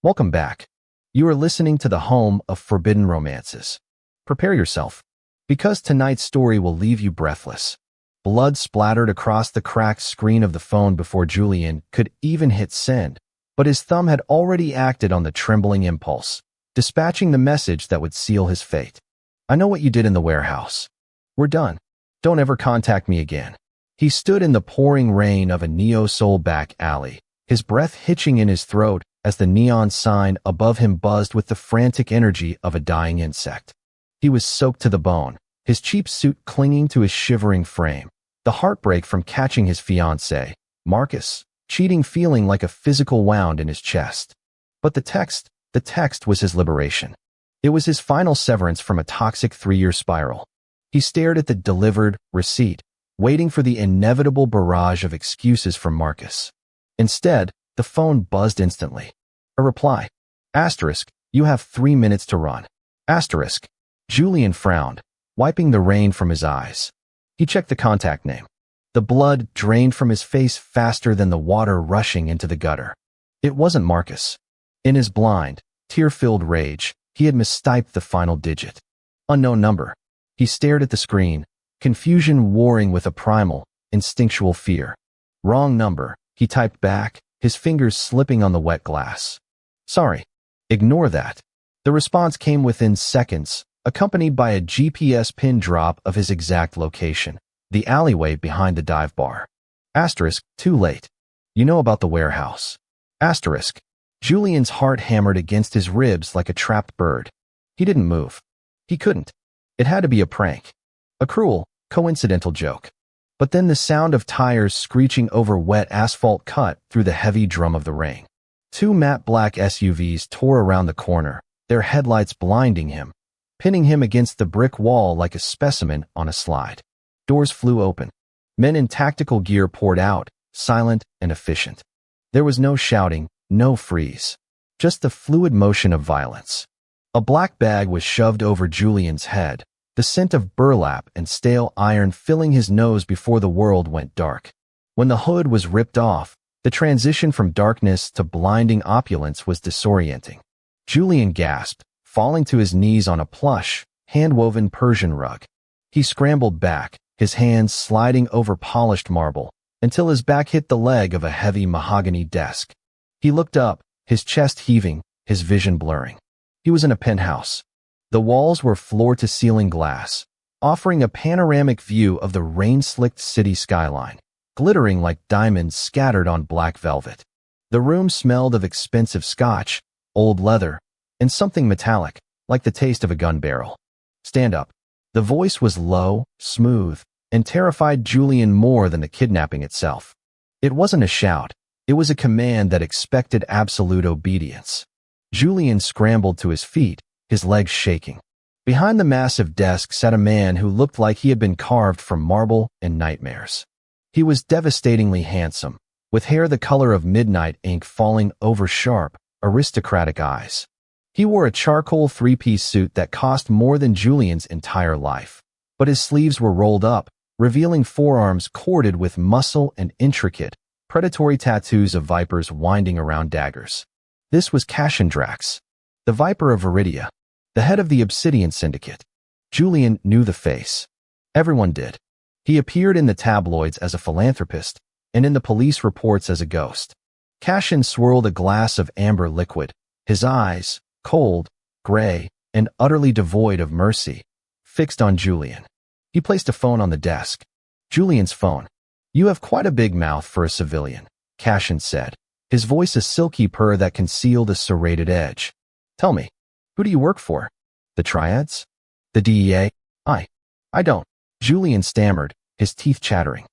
Welcome back. You are listening to the home of forbidden romances. Prepare yourself, because tonight's story will leave you breathless. Blood splattered across the cracked screen of the phone before Julian could even hit send, but his thumb had already acted on the trembling impulse, dispatching the message that would seal his fate. I know what you did in the warehouse. We're done. Don't ever contact me again. He stood in the pouring rain of a neo-soul back alley, his breath hitching in his throat as the neon sign above him buzzed with the frantic energy of a dying insect. He was soaked to the bone, his cheap suit clinging to his shivering frame, the heartbreak from catching his fiancée, Marcus, cheating feeling like a physical wound in his chest. But the text was his liberation. It was his final severance from a toxic 3-year spiral. He stared at the delivered receipt, waiting for the inevitable barrage of excuses from Marcus. Instead, the phone buzzed instantly. A reply. Asterisk, you have 3 minutes to run. Asterisk. Julian frowned, wiping the rain from his eyes. He checked the contact name. The blood drained from his face faster than the water rushing into the gutter. It wasn't Marcus. In his blind, tear-filled rage, he had mistyped the final digit. Unknown number. He stared at the screen, confusion warring with a primal, instinctual fear. Wrong number, he typed back, his fingers slipping on the wet glass. Sorry. Ignore that. The response came within seconds, accompanied by a GPS pin drop of his exact location, the alleyway behind the dive bar. Asterisk, too late. You know about the warehouse. Asterisk. Julian's heart hammered against his ribs like a trapped bird. He didn't move. He couldn't. It had to be a prank. A cruel, coincidental joke. But then the sound of tires screeching over wet asphalt cut through the heavy drum of the rain. 2 matte black SUVs tore around the corner, their headlights blinding him, pinning him against the brick wall like a specimen on a slide. Doors flew open. Men in tactical gear poured out, silent and efficient. There was no shouting, no freeze. Just the fluid motion of violence. A black bag was shoved over Julian's head, the scent of burlap and stale iron filling his nose before the world went dark. When the hood was ripped off, the transition from darkness to blinding opulence was disorienting. Julian gasped, falling to his knees on a plush, hand-woven Persian rug. He scrambled back, his hands sliding over polished marble, until his back hit the leg of a heavy mahogany desk. He looked up, his chest heaving, his vision blurring. He was in a penthouse. The walls were floor-to-ceiling glass, offering a panoramic view of the rain-slicked city skyline, glittering like diamonds scattered on black velvet. The room smelled of expensive scotch, old leather, and something metallic, like the taste of a gun barrel. Stand up. The voice was low, smooth, and terrified Julian more than the kidnapping itself. It wasn't a shout. It was a command that expected absolute obedience. Julian scrambled to his feet, his legs shaking. Behind the massive desk sat a man who looked like he had been carved from marble and nightmares. He was devastatingly handsome, with hair the color of midnight ink falling over sharp, aristocratic eyes. He wore a charcoal 3-piece suit that cost more than Julian's entire life, but his sleeves were rolled up, revealing forearms corded with muscle and intricate, predatory tattoos of vipers winding around daggers. This was Cassian Drax, the Viper of Viridia, the head of the Obsidian Syndicate. Julian knew the face. Everyone did. He appeared in the tabloids as a philanthropist, and in the police reports as a ghost. Cassian swirled a glass of amber liquid, his eyes, cold, gray, and utterly devoid of mercy, fixed on Julian. He placed a phone on the desk. Julian's phone. You have quite a big mouth for a civilian, Cassian said, his voice a silky purr that concealed a serrated edge. Tell me, who do you work for? The Triads? The DEA? I don't. Julian stammered, his teeth chattering.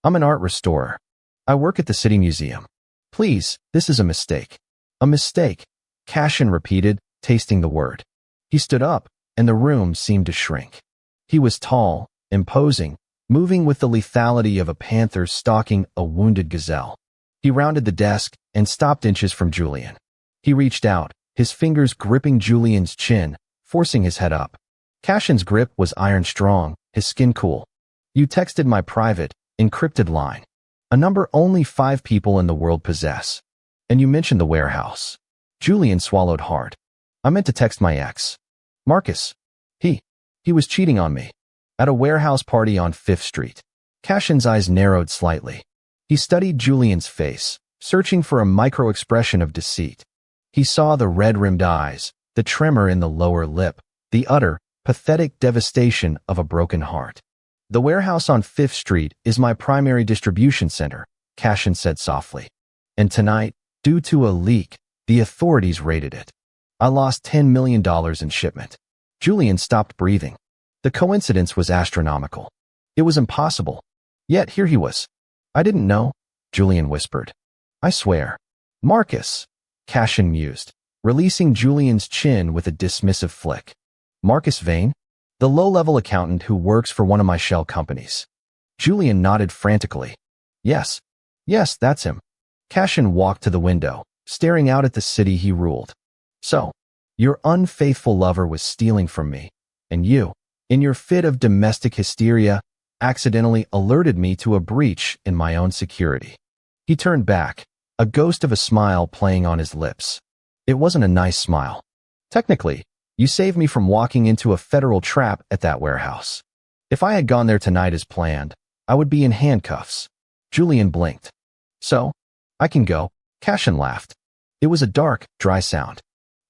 I'm an art restorer. I work at the City Museum. Please, this is a mistake. A mistake, Cassian repeated, tasting the word. He stood up, and the room seemed to shrink. He was tall, imposing, moving with the lethality of a panther stalking a wounded gazelle. He rounded the desk and stopped inches from Julian. He reached out, his fingers gripping Julian's chin, forcing his head up. Cassian's grip was iron-strong, his skin cool. You texted my private, encrypted line. A number only 5 people in the world possess. And you mentioned the warehouse. Julian swallowed hard. I meant to text my ex. Marcus. He was cheating on me. At a warehouse party on 5th Street. Cashin's eyes narrowed slightly. He studied Julian's face, searching for a micro-expression of deceit. He saw the red-rimmed eyes, the tremor in the lower lip, the utter, pathetic devastation of a broken heart. The warehouse on 5th Street is my primary distribution center, Cashin said softly. And tonight, due to a leak, the authorities raided it. I lost $10 million in shipment. Julian stopped breathing. The coincidence was astronomical. It was impossible. Yet here he was. I didn't know, Julian whispered. I swear. Marcus, Cashin mused, releasing Julian's chin with a dismissive flick. Marcus Vane? The low-level accountant who works for one of my shell companies. Julian nodded frantically. Yes, that's him. Cashin walked to the window, staring out at the city he ruled. So, your unfaithful lover was stealing from me, and you, in your fit of domestic hysteria, accidentally alerted me to a breach in my own security. He turned back, a ghost of a smile playing on his lips. It wasn't a nice smile. Technically, you saved me from walking into a federal trap at that warehouse. If I had gone there tonight as planned, I would be in handcuffs. Julian blinked. So, I can go, Cashin laughed. It was a dark, dry sound.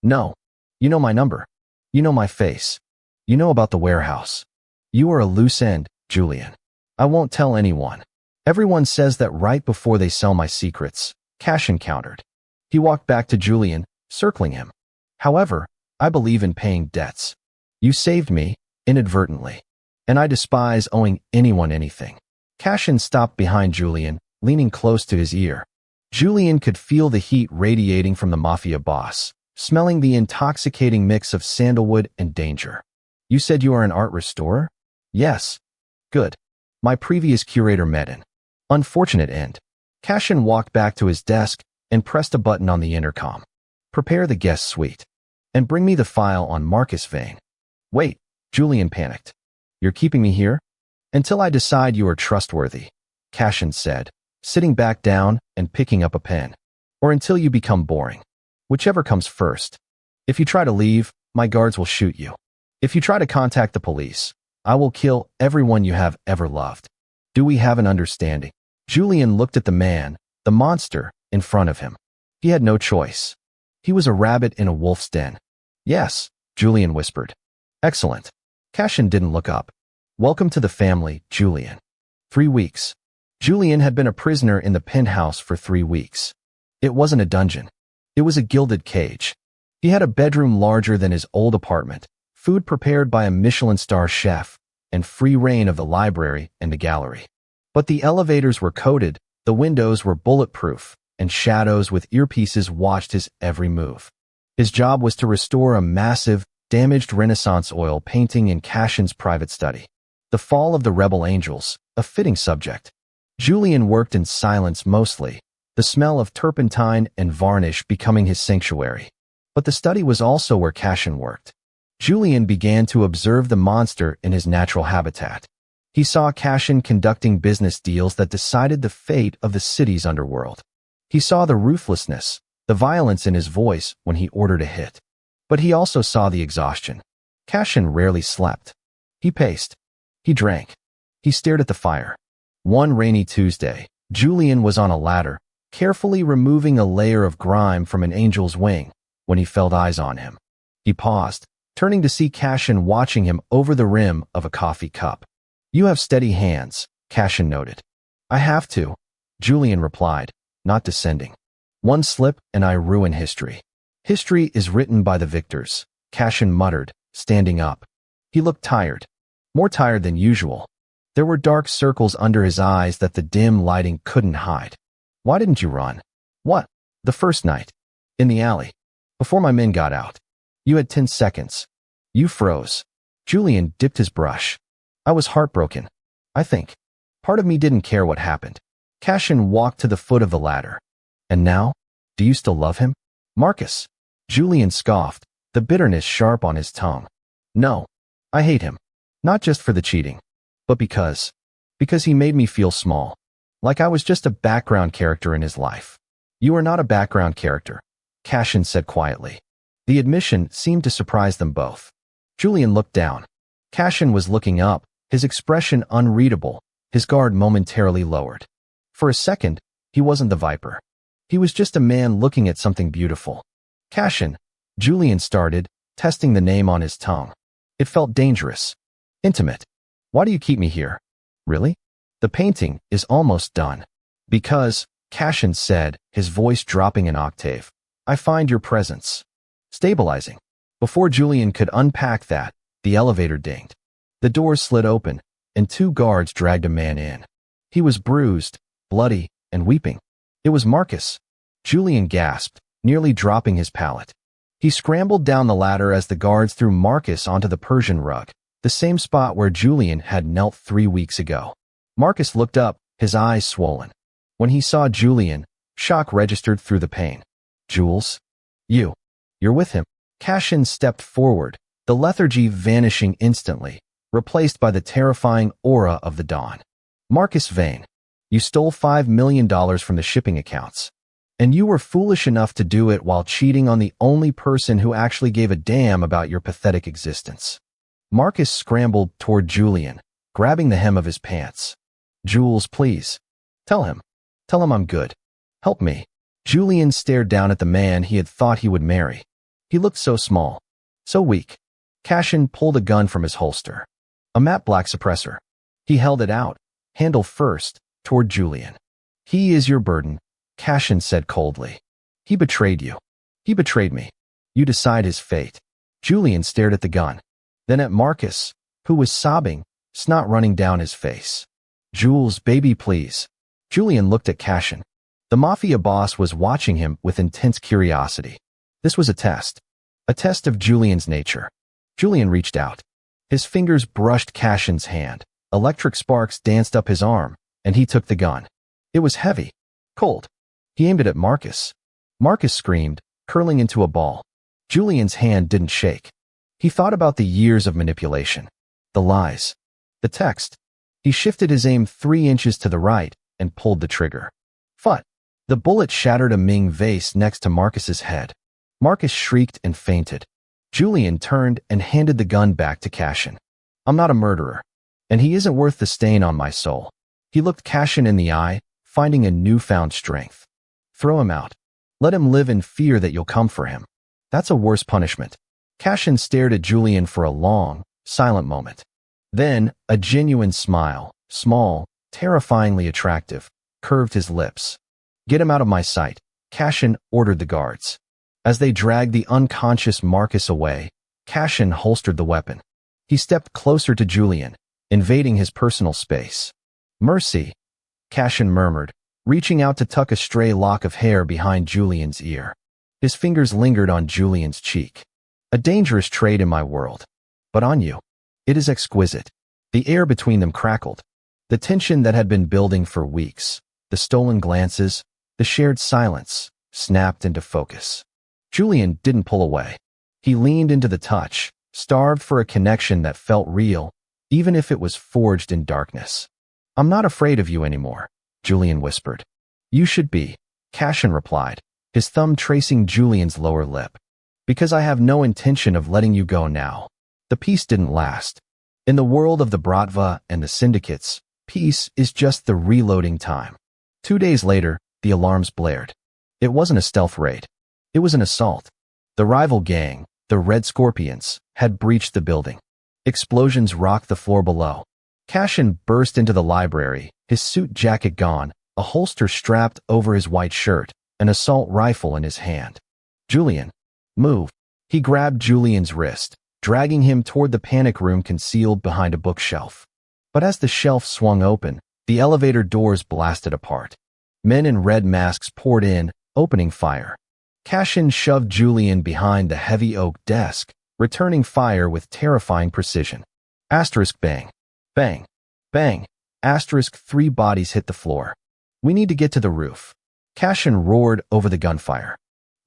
No. You know my number. You know my face. You know about the warehouse. You are a loose end, Julian. I won't tell anyone. Everyone says that right before they sell my secrets, Cashin countered. He walked back to Julian, circling him. However, I believe in paying debts. You saved me, inadvertently. And I despise owing anyone anything. Cashin stopped behind Julian, leaning close to his ear. Julian could feel the heat radiating from the mafia boss, smelling the intoxicating mix of sandalwood and danger. You said you are an art restorer? Yes. Good. My previous curator met an unfortunate end. Cashin walked back to his desk and pressed a button on the intercom. Prepare the guest suite. And bring me the file on Marcus Vane. Wait, Julian panicked. You're keeping me here? Until I decide you are trustworthy, Cashin said, sitting back down and picking up a pen. Or until you become boring. Whichever comes first. If you try to leave, my guards will shoot you. If you try to contact the police, I will kill everyone you have ever loved. Do we have an understanding? Julian looked at the man, the monster, in front of him. He had no choice. He was a rabbit in a wolf's den. Yes, Julian whispered. Excellent. Cashin didn't look up. Welcome to the family, Julian. 3 weeks. Julian had been a prisoner in the penthouse for 3 weeks. It wasn't a dungeon. It was a gilded cage. He had a bedroom larger than his old apartment, food prepared by a Michelin star chef, and free reign of the library and the gallery. But the elevators were coated, the windows were bulletproof, and shadows with earpieces watched his every move. His job was to restore a massive, damaged Renaissance oil painting in Cashin's private study. The Fall of the Rebel Angels, a fitting subject. Julian worked in silence mostly, the smell of turpentine and varnish becoming his sanctuary. But the study was also where Cashin worked. Julian began to observe the monster in his natural habitat. He saw Cashin conducting business deals that decided the fate of the city's underworld. He saw the ruthlessness, the violence in his voice when he ordered a hit. But he also saw the exhaustion. Cashin rarely slept. He paced. He drank. He stared at the fire. One rainy Tuesday, Julian was on a ladder, carefully removing a layer of grime from an angel's wing, when he felt eyes on him. He paused, turning to see Cashin watching him over the rim of a coffee cup. You have steady hands, Cashin noted. I have to, Julian replied, not descending. One slip and I ruin history. History is written by the victors, Cashin muttered, standing up. He looked tired. More tired than usual. There were dark circles under his eyes that the dim lighting couldn't hide. Why didn't you run? What? The first night. In the alley. Before my men got out. You had 10 seconds. You froze. Julian dipped his brush. I was heartbroken. I think. Part of me didn't care what happened. Cashin walked to the foot of the ladder. And now? Do you still love him? Marcus. Julian scoffed, the bitterness sharp on his tongue. No. I hate him. Not just for the cheating. But because he made me feel small. Like I was just a background character in his life. You are not a background character. Cashin said quietly. The admission seemed to surprise them both. Julian looked down. Cashin was looking up, his expression unreadable, his guard momentarily lowered. For a second, he wasn't the Viper. He was just a man looking at something beautiful. Cashin, Julian started, testing the name on his tongue. It felt dangerous. Intimate. Why do you keep me here? Really? The painting is almost done. Because, Cashin said, his voice dropping an octave, I find your presence stabilizing. Before Julian could unpack that, the elevator dinged. The doors slid open, and 2 guards dragged a man in. He was bruised, bloody, and weeping. It was Marcus. Julian gasped, nearly dropping his palette. He scrambled down the ladder as the guards threw Marcus onto the Persian rug, the same spot where Julian had knelt 3 weeks ago. Marcus looked up, his eyes swollen. When he saw Julian, shock registered through the pain. Jules? You're with him. Cashin stepped forward, the lethargy vanishing instantly, replaced by the terrifying aura of the dawn. Marcus Vane, you stole $5 million from the shipping accounts. And you were foolish enough to do it while cheating on the only person who actually gave a damn about your pathetic existence. Marcus scrambled toward Julian, grabbing the hem of his pants. Jules, please. Tell him I'm good. Help me. Julian stared down at the man he had thought he would marry. He looked so small, so weak. Cashin pulled a gun from his holster. A matte black suppressor. He held it out, handle first, toward Julian. He is your burden, Cashin said coldly. He betrayed you. He betrayed me. You decide his fate. Julian stared at the gun, then at Marcus, who was sobbing, snot running down his face. Jules, baby, please. Julian looked at Cashin. The mafia boss was watching him with intense curiosity. This was a test of Julian's nature. Julian reached out. His fingers brushed Cashin's hand. Electric sparks danced up his arm, and he took the gun. It was heavy, cold. He aimed it at Marcus. Marcus screamed, curling into a ball. Julian's hand didn't shake. He thought about the years of manipulation, the lies, the text. He shifted his aim 3 inches to the right and pulled the trigger. Phut! The bullet shattered a Ming vase next to Marcus's head. Marcus shrieked and fainted. Julian turned and handed the gun back to Cashin. I'm not a murderer, and he isn't worth the stain on my soul. He looked Cashin in the eye, finding a newfound strength. Throw him out. Let him live in fear that you'll come for him. That's a worse punishment. Cashin stared at Julian for a long, silent moment. Then, a genuine smile, small, terrifyingly attractive, curved his lips. Get him out of my sight, Cashin ordered the guards. As they dragged the unconscious Marcus away, Cashin holstered the weapon. He stepped closer to Julian, invading his personal space. Mercy, Cashin murmured, reaching out to tuck a stray lock of hair behind Julian's ear. His fingers lingered on Julian's cheek. A dangerous trait in my world. But on you, it is exquisite. The air between them crackled. The tension that had been building for weeks, the stolen glances, the shared silence, snapped into focus. Julian didn't pull away. He leaned into the touch, starved for a connection that felt real, even if it was forged in darkness. I'm not afraid of you anymore, Julian whispered. You should be, Cashin replied, his thumb tracing Julian's lower lip. Because I have no intention of letting you go now. The peace didn't last. In the world of the Bratva and the syndicates, peace is just the reloading time. 2 days later, the alarms blared. It wasn't a stealth raid. It was an assault. The rival gang, the Red Scorpions, had breached the building. Explosions rocked the floor below. Cashin burst into the library, his suit jacket gone, a holster strapped over his white shirt, an assault rifle in his hand. Julian, move. He grabbed Julian's wrist, dragging him toward the panic room concealed behind a bookshelf. But as the shelf swung open, the elevator doors blasted apart. Men in red masks poured in, opening fire. Cashin shoved Julian behind the heavy oak desk, returning fire with terrifying precision. Asterisk bang. Bang. Bang. Asterisk 3 bodies hit the floor. We need to get to the roof. Cashin roared over the gunfire.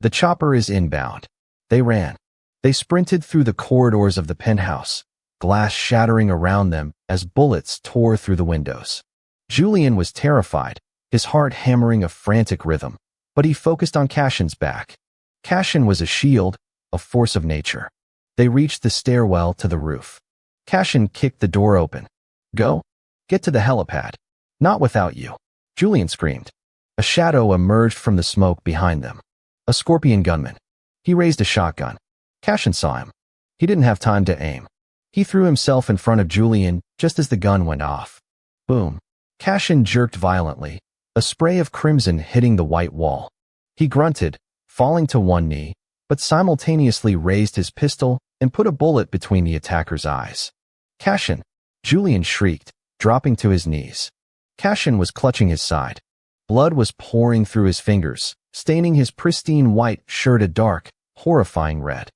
The chopper is inbound. They ran. They sprinted through the corridors of the penthouse, glass shattering around them as bullets tore through the windows. Julian was terrified, his heart hammering a frantic rhythm, but he focused on Cashin's back. Cashin was a shield, a force of nature. They reached the stairwell to the roof. Cashin kicked the door open. Go. Get to the helipad. Not without you. Julian screamed. A shadow emerged from the smoke behind them. A Scorpion gunman. He raised a shotgun. Cashin saw him. He didn't have time to aim. He threw himself in front of Julian just as the gun went off. Boom. Cashin jerked violently, a spray of crimson hitting the white wall. He grunted, falling to one knee, but simultaneously raised his pistol and put a bullet between the attacker's eyes. Cashin! Julian shrieked, dropping to his knees. Cashin was clutching his side. Blood was pouring through his fingers, staining his pristine white shirt a dark, horrifying red.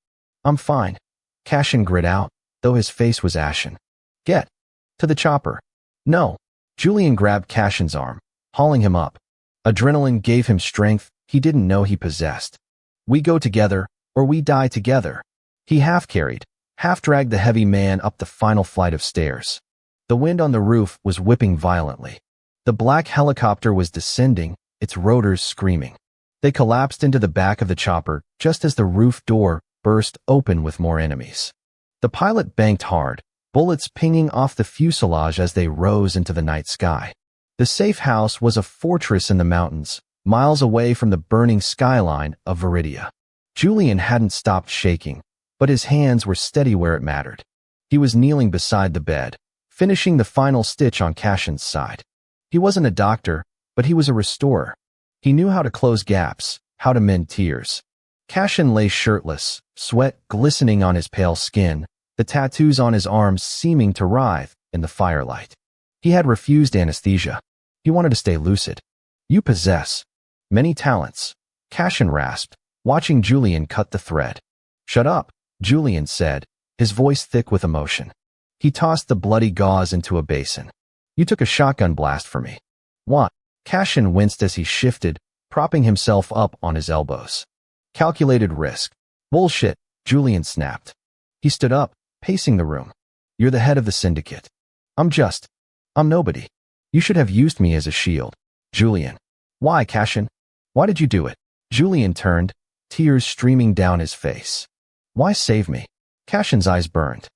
I'm fine. Cashin grit out, though his face was ashen. Get to the chopper. No. Julian grabbed Cashin's arm, hauling him up. Adrenaline gave him strength he didn't know he possessed. We go together, or we die together. He half-carried, half-dragged the heavy man up the final flight of stairs. The wind on the roof was whipping violently. The black helicopter was descending, its rotors screaming. They collapsed into the back of the chopper just as the roof door burst open with more enemies. The pilot banked hard, bullets pinging off the fuselage as they rose into the night sky. The safe house was a fortress in the mountains, miles away from the burning skyline of Viridia. Julian hadn't stopped shaking, but his hands were steady where it mattered. He was kneeling beside the bed, finishing the final stitch on Cashin's side. He wasn't a doctor, but he was a restorer. He knew how to close gaps, how to mend tears. Cashin lay shirtless, sweat glistening on his pale skin, the tattoos on his arms seeming to writhe in the firelight. He had refused anesthesia. He wanted to stay lucid. You possess many talents, Cashin rasped, watching Julian cut the thread. Shut up, Julian said, his voice thick with emotion. He tossed the bloody gauze into a basin. You took a shotgun blast for me. What? Cashin winced as he shifted, propping himself up on his elbows. Calculated risk. Bullshit, Julian snapped. He stood up, pacing the room. You're the head of the syndicate. I'm nobody. You should have used me as a shield. Julian. Why, Cashin? Why did you do it? Julian turned, tears streaming down his face. Why save me? Cashin's eyes burned.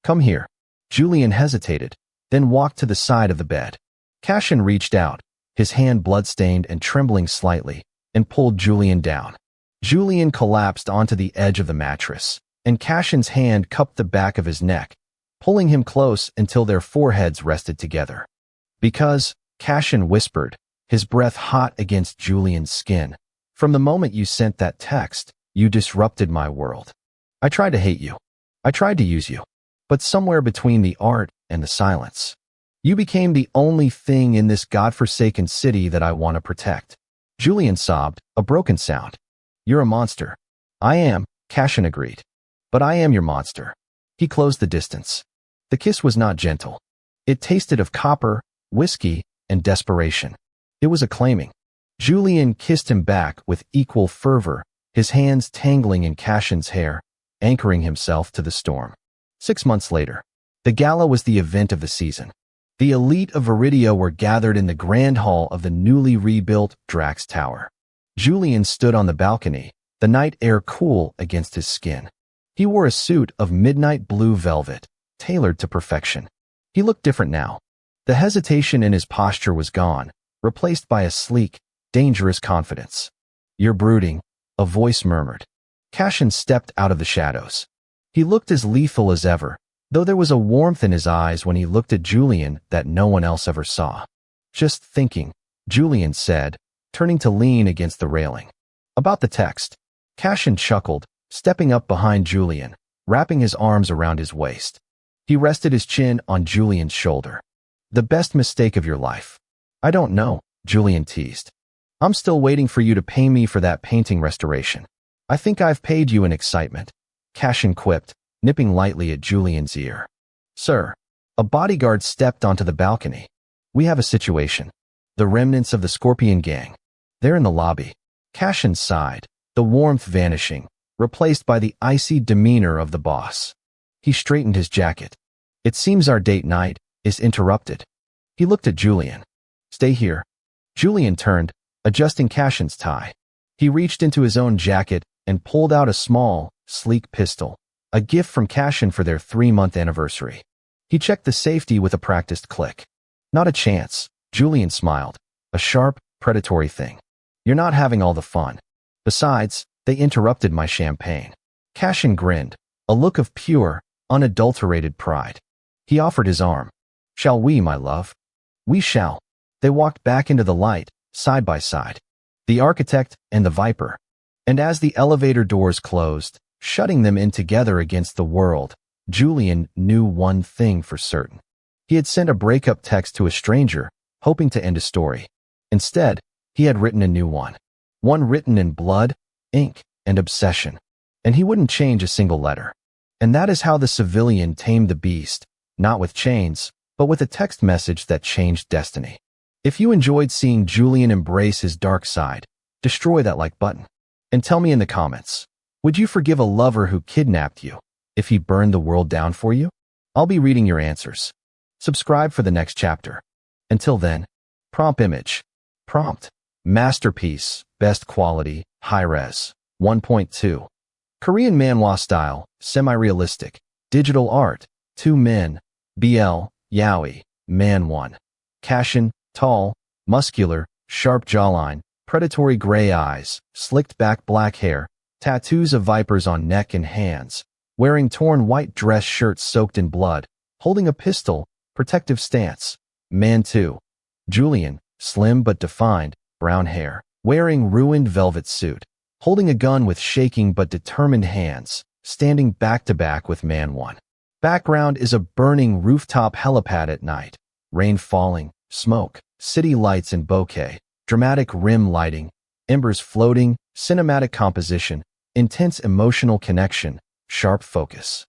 Come here. Julian hesitated, then walked to the side of the bed. Cashin reached out, his hand blood-stained and trembling slightly, and pulled Julian down. Julian collapsed onto the edge of the mattress, and Cashin's hand cupped the back of his neck, pulling him close until their foreheads rested together. Because, Cashin whispered, his breath hot against Julian's skin, from the moment you sent that text, you disrupted my world. I tried to hate you. I tried to use you. But somewhere between the art and the silence, you became the only thing in this godforsaken city that I want to protect. Julian sobbed, a broken sound. You're a monster. I am, Cashin agreed. But I am your monster. He closed the distance. The kiss was not gentle. It tasted of copper, whiskey, and desperation. It was acclaiming. Julian kissed him back with equal fervor, his hands tangling in Cashin's hair, anchoring himself to the storm. 6 months later, the gala was the event of the season. The elite of Viridia were gathered in the grand hall of the newly rebuilt Drax Tower. Julian stood on the balcony, the night air cool against his skin. He wore a suit of midnight blue velvet, tailored to perfection. He looked different now. The hesitation in his posture was gone, replaced by a sleek, dangerous confidence. You're brooding, a voice murmured. Cashin stepped out of the shadows. He looked as lethal as ever, though there was a warmth in his eyes when he looked at Julian that no one else ever saw. Just thinking, Julian said, turning to lean against the railing. About the text. Cashin chuckled, stepping up behind Julian, wrapping his arms around his waist. He rested his chin on Julian's shoulder. The best mistake of your life. I don't know, Julian teased. I'm still waiting for you to pay me for that painting restoration. I think I've paid you in excitement. Cashin quipped, nipping lightly at Julian's ear. Sir. A bodyguard stepped onto the balcony. We have a situation. The remnants of the Scorpion gang. They're in the lobby. Cashin sighed, the warmth vanishing, replaced by the icy demeanor of the boss. He straightened his jacket. It seems our date night is interrupted. He looked at Julian. Stay here. Julian turned, adjusting Cashin's tie. He reached into his own jacket and pulled out a small, sleek pistol, a gift from Cashin for their 3-month anniversary. He checked the safety with a practiced click. Not a chance, Julian smiled. A sharp, predatory thing. You're not having all the fun. Besides, they interrupted my champagne. Cashin grinned, a look of pure, unadulterated pride. He offered his arm. Shall we, my love? We shall. They walked back into the light, side by side. The architect and the Viper. And as the elevator doors closed, shutting them in together against the world, Julian knew one thing for certain. He had sent a breakup text to a stranger, hoping to end a story. Instead, he had written a new one. One written in blood, ink, and obsession. And he wouldn't change a single letter. And that is how the civilian tamed the beast, not with chains, but with a text message that changed destiny. If you enjoyed seeing Julian embrace his dark side, destroy that like button. And tell me in the comments, would you forgive a lover who kidnapped you if he burned the world down for you? I'll be reading your answers. Subscribe for the next chapter. Until then, prompt image. Prompt. Masterpiece, best quality, high-res, 1.2. Korean manhwa style, semi-realistic, digital art, 2 men, BL, Yaoi, man 1. Cashin, tall, muscular, sharp jawline, predatory gray eyes, slicked back black hair, tattoos of vipers on neck and hands, wearing torn white dress shirts soaked in blood, holding a pistol, protective stance. Man 2. Julian, slim but defined, brown hair, wearing ruined velvet suit, holding a gun with shaking but determined hands, standing back to back with man 1. Background is a burning rooftop helipad at night, rain falling, smoke, city lights and bokeh, dramatic rim lighting, embers floating, cinematic composition, intense emotional connection, sharp focus.